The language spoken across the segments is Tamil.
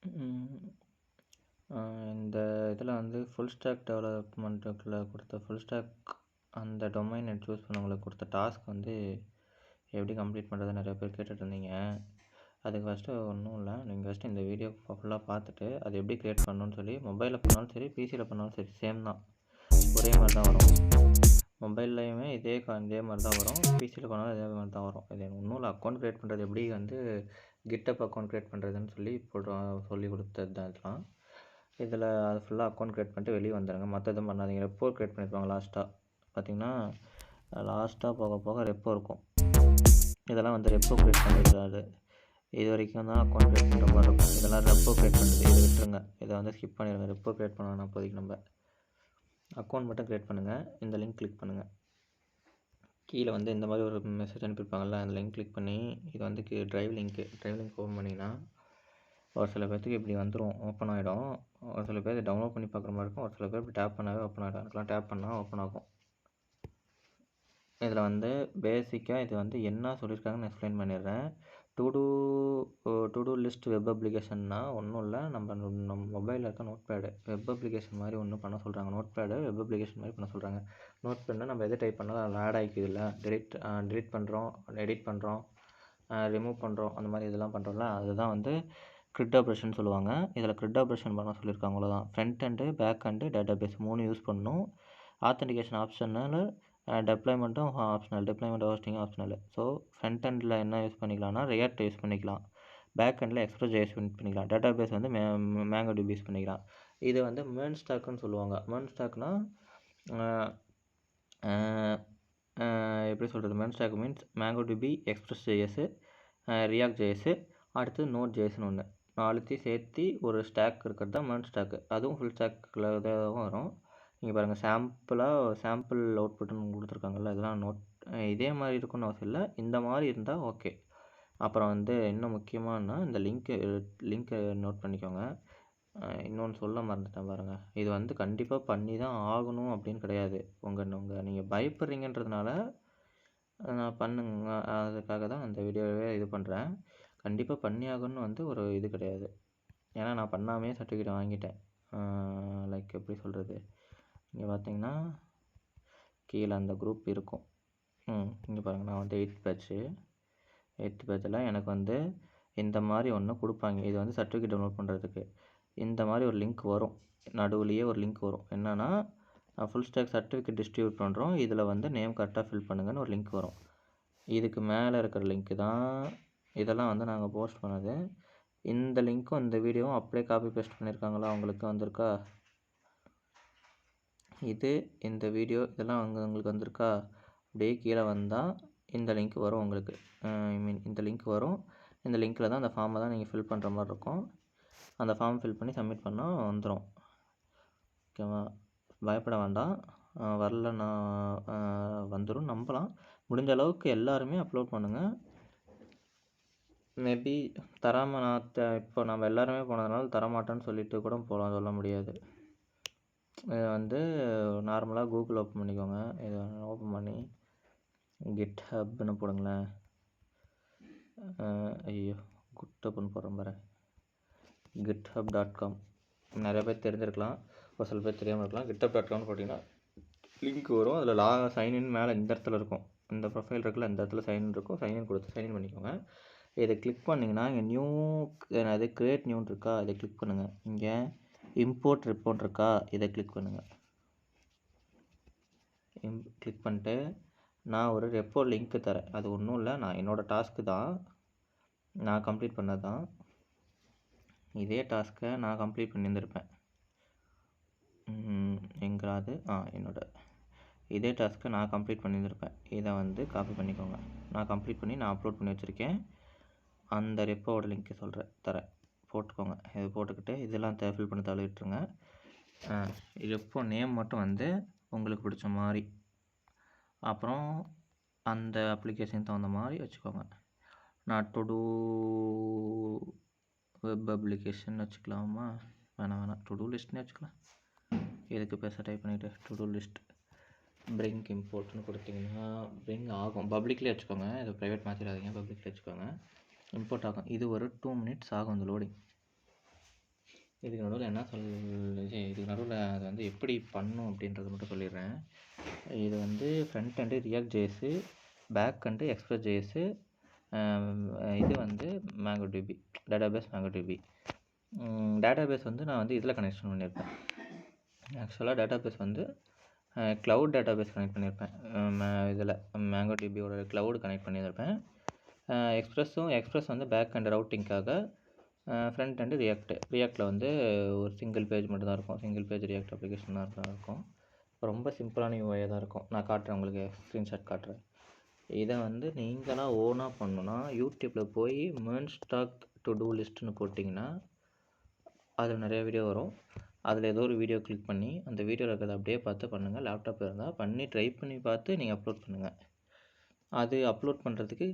ம். இந்த இதில் வந்து ஃபுல் ஸ்டாக் டெவலப்மெண்ட்டுக்குள்ள கொடுத்த ஃபுல் ஸ்டாக் அந்த டொமைனை சூஸ் பண்ணவங்களுக்கு கொடுத்த டாஸ்க் வந்து எப்படி கம்ப்ளீட் பண்ணுறது நிறைய பேர் கேட்டுட்ருந்தீங்க. அதுக்கு ஃபஸ்ட்டு ஒன்றும் இல்லை, நீங்கள் ஃபஸ்ட்டு இந்த வீடியோ ஃபுல்லாக பார்த்துட்டு அது எப்படி க்ரியேட் பண்ணணும்னு சொல்லி மொபைலில் பண்ணாலும் சரி பிசியில் பண்ணாலும் சரி சேம் தான், ஒரே மாதிரி தான் வரும். மொபைல்லையுமே இதே மாதிரி தான் வரும், பிசியில் பண்ணாலும் இதே மாதிரி தான் வரும். இது ஒன்றும் இல்லை, அக்கௌண்ட் க்ரியேட் பண்ணுறது எப்படி வந்து GitHub அக்கௌண்ட் க்ரியேட் பண்ணுறதுன்னு சொல்லி கொடுத்தது தான் இதெல்லாம். இதில் அது ஃபுல்லாக அக்கௌண்ட் க்ரியேட் பண்ணிட்டு வெளியே வந்துடுங்க, மற்ற எதுவும் பண்ணாதீங்க. ரெப்போ க்ரியேட் பண்ணியிருப்பாங்க லாஸ்ட்டாக பார்த்தீங்கன்னா, லாஸ்ட்டாக போக போக ரெப்போ இருக்கும். இதெல்லாம் வந்து ரெப்போ க்ரியேட் பண்ணியிருக்காது, இது வரைக்கும் தான் அக்கௌண்ட் க்ரியேட் பண்ணுற மாதிரி இருக்கும். இதெல்லாம் ரெப்போ க்ரியேட் பண்ணுறது, இதை விட்டுருங்க, இதை வந்து ஸ்கிப் பண்ணிடுங்க. ரெப்போ க்ரியேட் பண்ணணும் அப்போதைக்கு, நம்ம அக்கௌண்ட் மட்டும் க்ரியேட் பண்ணுங்கள். இந்த லிங்க் கிளிக் பண்ணுங்கள். கீழே வந்து இந்த மாதிரி ஒரு மெசேஜ் அனுப்பியிருப்பாங்கள்ல, அந்த லிங்க் கிளிக் பண்ணி இது வந்து ட்ரைவ் லிங்க் ஓப்பன் பண்ணிங்கன்னா ஒரு சில பேர்த்துக்கு இப்படி வந்துடும், ஓப்பன் ஆகிடும். ஒரு சில பேர் டவுன்லோட் பண்ணி பார்க்குற மாதிரி இருக்கும், ஒரு சில பேர் இப்படி டேப் பண்ணாவே ஓப்பன் ஆகிடும். அதுக்கெலாம் டேப் பண்ணால் ஓப்பன் ஆகும். இதில் வந்து பேசிக்காக இது வந்து என்ன சொல்லியிருக்காங்கன்னு எக்ஸ்பிளைன் பண்ணிடுறேன். டு டூ லிஸ்ட் வெப் அப்ளிகேஷன்னா ஒன்றும் இல்லை, நம்ம மொபைலில் இருக்க நோட் பேடு வெப் அப்ளிகேஷன் மாதிரி ஒன்று பண்ண சொல்கிறாங்க. நோட் பேடு வெப் அப்ளிகேஷன் மாதிரி பண்ண சொல்கிறாங்க. நோட் பேட்னா நம்ம எது டைப் பண்ணாலும் அதில் ஆட் ஆகிக்குது இல்லை, டெலிட் பண்ணுறோம், எடிட் பண்ணுறோம், ரிமூவ் பண்ணுறோம், அந்த மாதிரி இதெல்லாம் பண்ணுறோம்ல, அதுதான் வந்து கிரிட் ஆப்ரேஷன் சொல்லுவாங்க. இதில் கிரிட் ஆப்ரேஷன் பண்ண சொல்லியிருக்காங்க, அவ்வளோதான். Front end back end database 3 use பண்ணணும். ஆத்தென்டிகேஷன் ஆப்ஷனல், டெப்ளாய்மெண்ட்டும் optional, deployment hosting optional. So front எண்டில் என்ன யூஸ் பண்ணிக்கலாம்னா ரியாக்ட் யூஸ் பண்ணிக்கலாம், பேக் எண்டில் எக்ஸ்பிரஸ்.js யூஸ் பண்ணிக்கலாம், டேட்டாபேஸ் வந்து MongoDB யூஸ் பண்ணிக்கலாம். இது வந்து மெர்ன் ஸ்டாக்குன்னு சொல்லுவாங்க. மெர்ன் ஸ்டாக்னா எப்படி சொல்கிறது, மெர்ன் ஸ்டாக் மீன்ஸ் MongoDB, எக்ஸ்பிரஸ்.js, React.js, அடுத்து Node.jsன்னு ஒன்று, நாலுத்தையும் சேர்த்து ஒரு ஸ்டாக் இருக்கிறது தான் மெர்ன் ஸ்டாக்கு. அதுவும் ஃபுல் ஸ்டாக்கில் தான் வரும். நீங்கள் பாருங்கள், சாம்பிள் அவுட்புட்டுன்னு கொடுத்துருக்காங்கல்ல, இதெல்லாம் இதே மாதிரி இருக்குன்னு அவசியம் இல்லை, இந்த மாதிரி இருந்தால் ஓகே. அப்புறம் வந்து இன்னும் முக்கியமானா இந்த லிங்க்கை நோட் பண்ணிக்கோங்க. இன்னொன்று சொல்ல மறந்துட்டேன் பாருங்கள், இது வந்து கண்டிப்பாக பண்ணி தான் ஆகணும் அப்படின்னு கிடையாது. நீங்கள் பயப்படுறீங்கன்றதுனால நான் பண்ணுங்க, அதுக்காக தான் அந்த வீடியோவே இது பண்ணுறேன். கண்டிப்பாக பண்ணி ஆகணும்னு வந்து ஒரு இது கிடையாது. ஏன்னா நான் பண்ணாமே சர்டிஃபிகேட் வாங்கிட்டேன். லைக் எப்படி சொல்கிறது, இங்கே பார்த்தீங்கன்னா கீழே அந்த குரூப் இருக்கும். இங்கே பாருங்கள், நான் வந்து 8th பேட்சில் எனக்கு வந்து இந்த மாதிரி ஒன்று கொடுப்பாங்க. இது வந்து சர்டிஃபிகேட் டவுன்லோட் பண்ணுறதுக்கு இந்த மாதிரி ஒரு லிங்க் வரும், நடுவுலையே ஒரு லிங்க் வரும். என்னென்னா ஃபுல் ஸ்டாக் சர்டிஃபிகேட் டிஸ்ட்ரிபியூட் பண்ணுறோம், இதில் வந்து நேம் கரெக்டாக ஃபில் பண்ணுங்கன்னு ஒரு லிங்க் வரும். இதுக்கு மேலே இருக்கிற லிங்க்கு தான் இதெல்லாம் வந்து நாங்கள் போஸ்ட் பண்ணது. இந்த லிங்க்கும் இந்த வீடியோவும் அப்படியே காப்பி பேஸ்ட் பண்ணியிருக்காங்களா, அவங்களுக்கு வந்திருக்கா? இந்த வீடியோ இதெல்லாம் உங்களுக்கு வந்திருக்கா? அப்படியே கீழே வந்தால் இந்த லிங்க் வரும் உங்களுக்கு. இந்த லிங்க் வரும். இந்த லிங்க்கில் தான் அந்த ஃபார்மை தான் நீங்கள் ஃபில் பண்ணுற மாதிரி இருக்கும். அந்த ஃபார்ம் ஃபில் பண்ணி சப்மிட் பண்ணால் வந்துடும். ஓகேவா? பயப்பட வேண்டாம், வரலன்னா வந்துடும், நம்பலாம். முடிஞ்ச அளவுக்கு எல்லாருமே அப்லோட் பண்ணுங்கள். மேபி தராமல் இப்போ நம்ம எல்லாருமே போனதுனால தரமாட்டேன்னு சொல்லிட்டு கூட சொல்ல முடியாது. இதை வந்து நார்மலாக கூகுள் ஓப்பன் பண்ணிக்கோங்க. இதை ஓப்பன் பண்ணி GitHubன்னு போடுங்களேன். ஐயோ, GitHubன்னு போடுறேன் பாரு, github.com. நிறைய பேர் தெரிஞ்சிருக்கலாம், ஒரு சில பேர் தெரியாமல் இருக்கலாம். github.comனு போட்டிங்கன்னா லிங்க் வரும். அதில் சைன்இன் மேலே இந்த இடத்துல இருக்கும், இந்த ப்ரொஃபைல் இருக்குல்ல, இந்த இடத்துல சைன்இன் இருக்கும். சைன்இன் கொடுத்து சைன்இன் பண்ணிக்கோங்க. இதை கிளிக் பண்ணிங்கன்னா இங்கே அது க்ரியேட் நியூன்னு இருக்கா, இதை கிளிக் பண்ணுங்கள். இங்கே இம்போர்ட் ரிப்போர்ட் இருக்கா, இதை கிளிக் பண்ணுங்கள். கிளிக் பண்ணிட்டு நான் ஒரு ரெப்போ லிங்க்கு தரேன். அது ஒன்றும் இல்லை, நான் என்னோடய டாஸ்க்கு தான், நான் கம்ப்ளீட் பண்ணது தான். இதே டாஸ்க்கை நான் கம்ப்ளீட் பண்ணியிருந்திருப்பேன். எங்காவது இதே டாஸ்க்கை நான் கம்ப்ளீட் பண்ணியிருந்திருப்பேன். இதை வந்து காப்பி பண்ணிக்கோங்க. நான் கம்ப்ளீட் பண்ணி நான் அப்லோட் பண்ணி வச்சுருக்கேன். அந்த ரெப்போவோட லிங்க்கு தரேன், போட்டுக்கோங்க. இது போட்டுக்கிட்டு இதெல்லாம் ஃபில் பண்ணி தள்ளிட்டுருங்க. ரெப்போ நேம் மட்டும் வந்து உங்களுக்கு பிடிச்ச மாதிரி, அப்புறம் அந்த அப்ளிகேஷன் தகுந்த மாதிரி வச்சுக்கோங்க. நான் டு வெப் அப்ளிகேஷன் வச்சுக்கலாமா? வேணாம், டு லிஸ்ட்னே வச்சுக்கலாம். எதுக்கு பேச டைப் பண்ணிவிட்டு டு லிஸ்ட் பிரிங்க் இம்போர்ட்னு கொடுத்தீங்கன்னா பிரிங் ஆகும். பப்ளிக்லேயே வச்சுக்கோங்க, இது ப்ரைவேட் மாற்றிடாதீங்க, பப்ளிக்லேயே வச்சுக்கோங்க. இம்போர்ட் ஆகும். இது ஒரு 2 minutes ஆகும் இந்த லோடிங். இதுக்கு நடுவில் என்ன இதுக்கு நடுவில் அது வந்து எப்படி பண்ணும் அப்படின்றத மட்டும் சொல்லிடுறேன். இது வந்து front end React JS, back end Express JS, இது வந்து MongoDB, டேட்டாபேஸ் MongoDB. டேட்டாபேஸ் வந்து நான் வந்து இதில் கனெக்ஷன் பண்ணியிருப்பேன். ஆக்சுவலாக டேட்டாபேஸ் வந்து க்ளவுட் டேட்டாபேஸ் கனெக்ட் பண்ணியிருப்பேன். இதில் MongoDBயோட க்ளவுட் கனெக்ட் பண்ணியிருப்பேன். எக்ஸ்பிரஸ் வந்து பேக் அண்ட் ரவுட்டிங்காக, ஃப்ரண்ட் அண்டு ரியாக்டில் வந்து ஒரு சிங்கிள் பேஜ் மட்டும் தான் இருக்கும். சிங்கிள் பேஜ் ரியாக்ட் அப்ளிகேஷன் தான் இருக்கும். ரொம்ப சிம்பிளான யூஐயாக தான் இருக்கும். நான் காட்டுறேன், உங்களுக்கு ஸ்க்ரீன்ஷாட் காட்டுறேன். இதை வந்து நீங்களாக ஓனாக பண்ணணுன்னா யூடியூப்பில் போய் மெர்ன்ஸ்டாக் டு டூ லிஸ்ட்டுன்னு போட்டிங்கன்னா அதில் நிறைய வீடியோ வரும். அதில் ஏதோ ஒரு வீடியோ கிளிக் பண்ணி அந்த வீடியோவில் இருக்கிறத அப்படியே பார்த்து பண்ணுங்கள். லேப்டாப் இருந்தால் பண்ணி ட்ரை பண்ணி பார்த்து நீங்கள் அப்லோட் பண்ணுங்கள். அது அப்லோட் பண்ணுறதுக்கு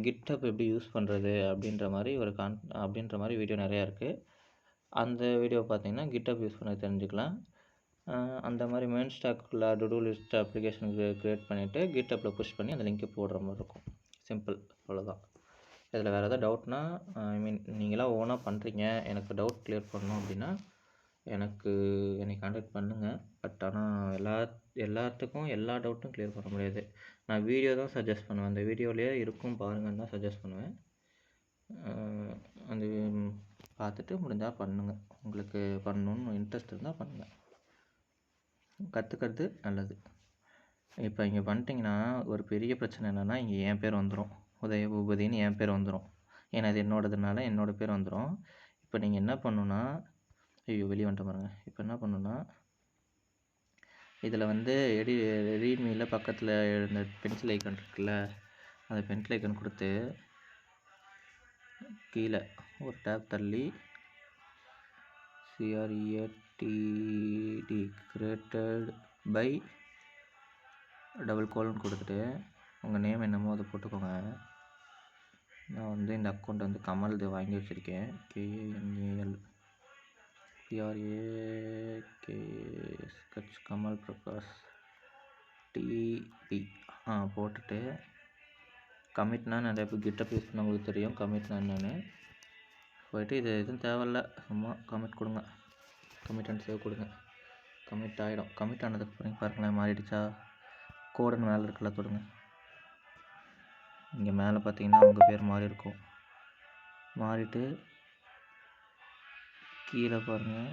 கிட்ஹப் எப்படி யூஸ் பண்ணுறது அப்படின்ற மாதிரி வீடியோ நிறையா இருக்குது. அந்த வீடியோ பார்த்தீங்கன்னா கிட்ஹப் யூஸ் பண்ண தெரிஞ்சுக்கலாம். அந்த மாதிரி மெர்ன்ஸ்டாக்கில் to do list application create பண்ணிவிட்டு கிட்ஹப்பில் புஷ் பண்ணி அந்த லிங்க்கை போடுற மாதிரி இருக்கும். சிம்பிள், அவ்வளோதான். இதில் வேறு எதாவது டவுட்னா, நீங்களாம் ஓனாக பண்ணுறீங்க, எனக்கு டவுட் கிளியர் பண்ணணும் அப்படின்னா என்னை கான்டாக்ட் பண்ணுங்கள். பட் ஆனால் எல்லாத்துக்கும் எல்லா டவுட்டும் கிளியர் பண்ண முடியாது. நான் வீடியோ தான் சஜஸ்ட் பண்ணுவேன். அந்த வீடியோலேயே இருக்கும் பாருங்கன்னு தான் சஜஸ்ட் பண்ணுவேன். அந்த பார்த்துட்டு முடிஞ்சால் பண்ணுங்கள். உங்களுக்கு பண்ணணுன்னு இன்ட்ரெஸ்ட் இருந்தால் பண்ணுங்கள். கற்றுக்கிறது நல்லது. இப்போ இங்கே பண்ணிட்டீங்கன்னா ஒரு பெரிய பிரச்சனை என்னென்னா, இங்கே என் பேர் வந்துடும், உதய பூபதின்னு என் பேர் வந்துடும். ஏன்னா இது என்னோடதுனால என்னோடய பேர் வந்துடும். இப்போ நீங்கள் என்ன பண்ணணுன்னா, வெளியே வந்துட்டு பாருங்க. இப்போ என்ன பண்ணணுன்னா, இதில் வந்து ரீட்மியில் பக்கத்தில் இந்த பென்சில் ஐக்கான் இருக்குல்ல, அந்த பென்சில் ஐக்கான் கொடுத்து கீழே ஒரு டேப் தள்ளி CREATED கிரியேட்டட் பை $: கொடுத்துட்டு உங்கள் நேம் என்னமோ அதை போட்டுக்கோங்க. நான் வந்து இந்த அக்கௌண்ட் வந்து கமல் இது வாங்கி வச்சுருக்கேன். KAMAL PRAKS Kamal Prakash TP போட்டுட்டு கமிட்னா நிறைய பேர் கிட்டப் யூஸ் பண்ண உங்களுக்கு தெரியும். கமிட்னா என்னென்னு போய்ட்டு இது எதுவும் தேவையில்ல, சும்மா கமிட் கொடுங்க. கமிட் அண்ட் சேவ் கொடுங்க. கமிட் ஆகிடும். கமிட் ஆனதுக்கு அப்புறம் பாருங்களேன், மாறிடுச்சா? கோடுன்னு மேலே இருக்குல்ல, தொடுங்க. இங்கே மேலே பார்த்தீங்கன்னா உங்கள் பேர் மாறி இருக்கும். மாறிட்டு கீழே பாருங்கள்,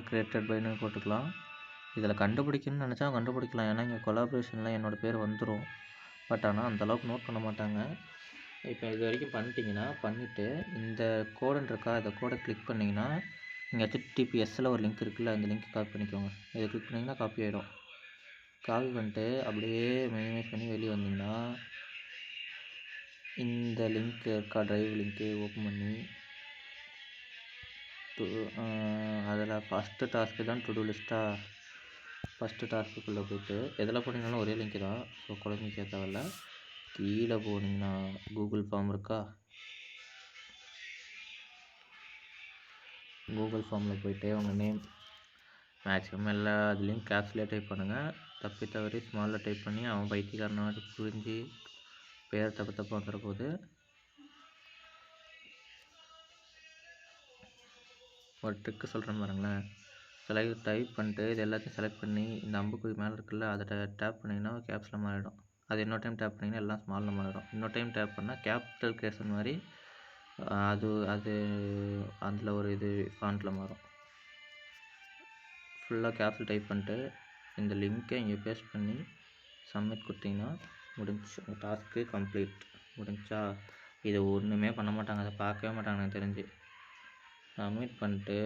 கிரியேட்டட் பைன்னு போட்டுக்கலாம். இதில் கண்டுபிடிக்கணும்னு நினச்சா கண்டுபிடிக்கலாம். ஏன்னா இங்கே கொலாபரேஷனில் என்னோடய பேர் வந்துடும். பட் ஆனால் அந்தளவுக்கு நோட் பண்ண மாட்டாங்க. இப்போ இது வரைக்கும் பண்ணிவிட்டு இந்த கோடுன்னு இருக்கா, இந்த கோடை கிளிக் பண்ணிங்கன்னா இங்கே HTTPSல ஒரு லிங்க் இருக்குல்ல, அந்த லிங்க் காப்பி பண்ணிக்கோங்க. இதை கிளிக் பண்ணிங்கன்னா காப்பி ஆகிடும். காப்பி பண்ணிட்டு அப்படியே மினிமைஸ் பண்ணி வெளியே வந்தீங்கன்னா இந்த லிங்க் இருக்கா, ட்ரைவ் லிங்க்கு ஓப்பன் பண்ணி அதில் ஃபஸ்ட்டு டாஸ்க்கு தான் டு டூ லிஸ்ட்டாக. ஃபஸ்ட்டு டாஸ்க்குள்ளே போய்ட்டு எதில் போனீங்கனாலும் ஒரே லிங்க்கு தான், ஸோ குழந்தைக்கு தேவையில்ல. கீழே போனீங்கன்னா கூகுள் ஃபார்ம் இருக்கா, கூகுள் ஃபார்மில் போய்ட்டு உங்கள் நேம் மேக்ஸிமம் எல்லா அதுலேயும் கேப்ஸ்லேயே டைப் பண்ணுங்கள். தவறி ஸ்மாலில் டைப் பண்ணி அவன் பைத்தியக்காரனாக புரிஞ்சு பேர் தப்பாக வந்துட போகுது. ஒரு ட்ரிக்கு சொல்கிறேன் பாருங்களேன். டைப் பண்ணிட்டு இது எல்லாத்தையும் செலக்ட் பண்ணி இந்த அம்புக்குறி மேலே இருக்குல்ல, அதை டேப் பண்ணிங்கன்னா கேப்ஸில் மாறிடும். அது இன்னொரு டைம் டேப் பண்ணிங்கன்னா எல்லாம் ஸ்மாலில் மாறிடும். இன்னொரு டைம் டேப் பண்ணால் கேபிட்டல் கேஸ் மாதிரி அது அதில் ஒரு இது ஃபாண்ட்டில் மாறும். ஃபுல்லாக கேப்ஸில் டைப் பண்ணிட்டு இந்த லிங்க்கை இங்கே பேஸ்ட் பண்ணி சப்மிட் கொடுத்தீங்கன்னா முடிஞ்சு, உங்கள் டாஸ்க்கு கம்ப்ளீட். முடிஞ்சா? இது ஒன்றுமே பண்ண மாட்டாங்க, அதை பார்க்கவே மாட்டாங்க எனக்கு தெரிஞ்சு. சப்மிட் பண்ணிட்டு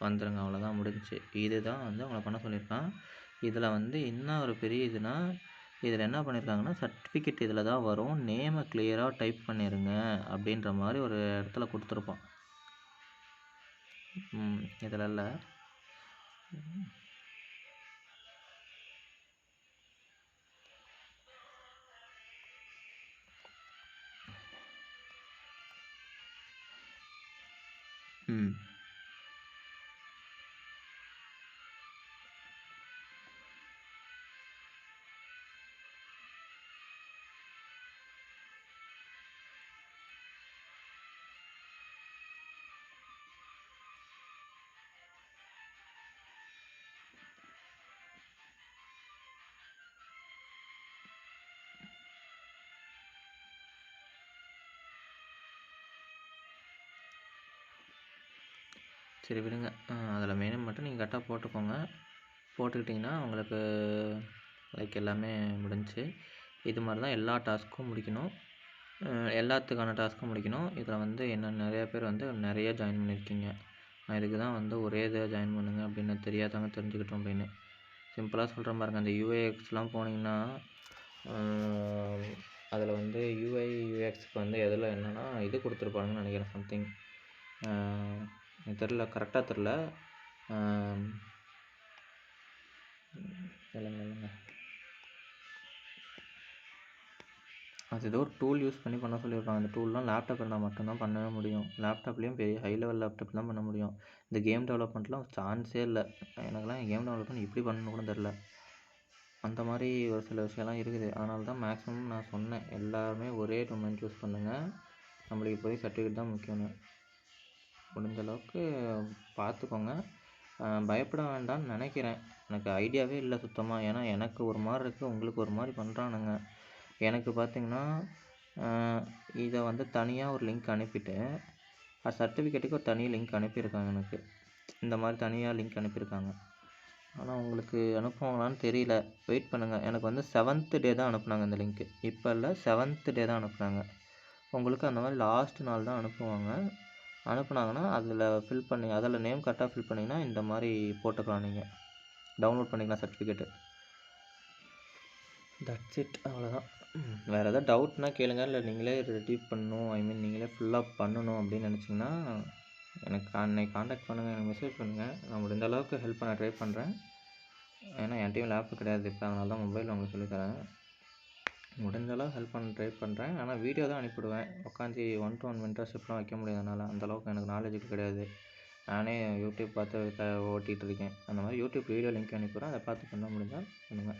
வந்துடுங்க, அவ்வளோதான், முடிஞ்சிச்சு. இதுதான் வந்து அவங்கள பண்ண சொல்லியிருக்கான். இதில் வந்து என்ன ஒரு பெரிய இதுனா, இதில் என்ன பண்ணியிருக்காங்கன்னா சர்டிஃபிகேட் இதில் தான் வரும், நேமை கிளியராக டைப் பண்ணிடுங்க அப்படின்ற மாதிரி ஒரு இடத்துல கொடுத்துருப்பான். இதில் இல்லை. சரி விடுங்க. அதில் மெனு மட்டும் நீங்கள் கரெக்டாக போட்டுக்கோங்க. போட்டுக்கிட்டிங்கன்னா உங்களுக்கு லைக் எல்லாமே முடிஞ்சுச்சு. இது மாதிரி தான் எல்லா டாஸ்க்கும் முடிக்கணும். எல்லாத்துக்கான டாஸ்க்கும் முடிக்கணும். இதில் வந்து என்ன நிறைய பேர் வந்து நிறைய ஜாயின் பண்ணியிருக்கீங்க. நான் இதுக்கு தான் வந்து ஒரே இதாக ஜாயின் பண்ணுங்க அப்படின்னு தெரியாதவங்க தெரிஞ்சுக்கிட்டோம் அப்படின்னு. சிம்பிளாக சொல்கிறேன் பாருங்கள். அந்த யூஐஎக்ஸ்லாம் போனீங்கன்னா அதில் வந்து யூஐஎக்ஸ்க்கு வந்து எதில் என்னென்னா இது கொடுத்துருப்பாங்கன்னு நினைக்கிறேன். சம்திங் தெரில, கரெக்டாக தெரில. இல்லைங்க அது ஏதோ ஒரு டூல் யூஸ் பண்ணி பண்ண சொல்லியிருப்பாங்க. அந்த டூல்லாம் லேப்டாப் இருந்தால் மட்டும்தான் பண்ணவே முடியும். லேப்டாப்லேயும் பெரிய ஹை லெவல் லேப்டாப் தான் பண்ண முடியும். இந்த கேம் டெவலப்மெண்ட்லாம் சான்ஸே இல்லை. எனக்குலாம் கேம் டெவலப்மெண்ட் இப்படி பண்ணணும்னு கூட தெரில. அந்த மாதிரி ஒரு சில விஷயம்லாம் இருக்குது. அதனால தான் மேக்ஸிமம் நான் சொன்னேன், எல்லாருமே ஒரே டொமைன் சூஸ் பண்ணுங்கள், நம்மளுக்கு இப்போதைக்கு சர்டிஃபிகேட் தான் முக்கியம்னு. முடிஞ்ச அளவுக்கு பார்த்துக்கோங்க. பயப்பட வேண்டாம்னு நினைக்கிறேன். எனக்கு ஐடியாவே இல்லை சுத்தமாக. ஏன்னா எனக்கு ஒரு மாதிரி இருக்குது, உங்களுக்கு ஒரு மாதிரி பண்ணுறானுங்க. எனக்கு பார்த்திங்கன்னா இதை வந்து தனியாக ஒரு லிங்க் அனுப்பிட்டு சர்டிஃபிகேட்டுக்கு ஒரு தனி லிங்க் அனுப்பியிருக்காங்க. எனக்கு இந்த மாதிரி தனியாக லிங்க் அனுப்பியிருக்காங்க. ஆனால் உங்களுக்கு அனுப்புவாங்களான்னு தெரியல. வெயிட் பண்ணுங்கள். எனக்கு வந்து 7th டே தான் அனுப்புனாங்க இந்த லிங்க்கு. இப்போ இல்லை, 7th டே தான் அனுப்புனாங்க. உங்களுக்கு அந்த மாதிரி லாஸ்ட் நாள் தான் அனுப்புவாங்க. அனுப்புனாங்கன்னா அதில் ஃபில் பண்ணி அதில் நேம் கரெக்டாக ஃபில் பண்ணிங்கன்னா இந்த மாதிரி போட்டுக்கலாம். நீங்கள் டவுன்லோட் பண்ணிக்கலாம் சர்டிஃபிகேட்டு. தட்ஸ் இட், அவ்வளோதான். வேறு எதாவது டவுட்னா கேளுங்க. இல்லை நீங்களே ரெடி பண்ணணும், நீங்களே ஃபுல்லாக பண்ணணும் அப்படின்னு நினச்சிங்கன்னா எனக்கு அன்னைக்கு காண்டாக்ட் பண்ணுங்கள், எனக்கு மெசேஜ் பண்ணுங்கள். நான் முடிந்த அளவுக்கு ஹெல்ப் பண்ண ட்ரை பண்ணுறேன். ஏன்னா என்கிட்டையும் லேப்பு கிடையாது இப்போ, அதனால தான் மொபைல் உங்களுக்கு சொல்லித்தரேன். முடிஞ்ச அளவு ஹெல்ப் பண்ண ட்ரை பண்ணுறேன். ஆனால் வீடியோ தான் அனுப்பிவிடுவேன். உட்காந்து 1-to-1 மென்டர்ஷிப்லாம் வைக்க முடியாதனால அந்தளவுக்கு எனக்கு நாலேஜ் கிடையாது. நானே யூடியூப் பார்த்து ஓட்டிகிட்டு இருக்கேன். அந்த மாதிரி யூடியூப் வீடியோ லிங்க் அனுப்பிவிட்றேன். அதை பார்த்து பண்ண முடிஞ்சால் பண்ணுங்கள்.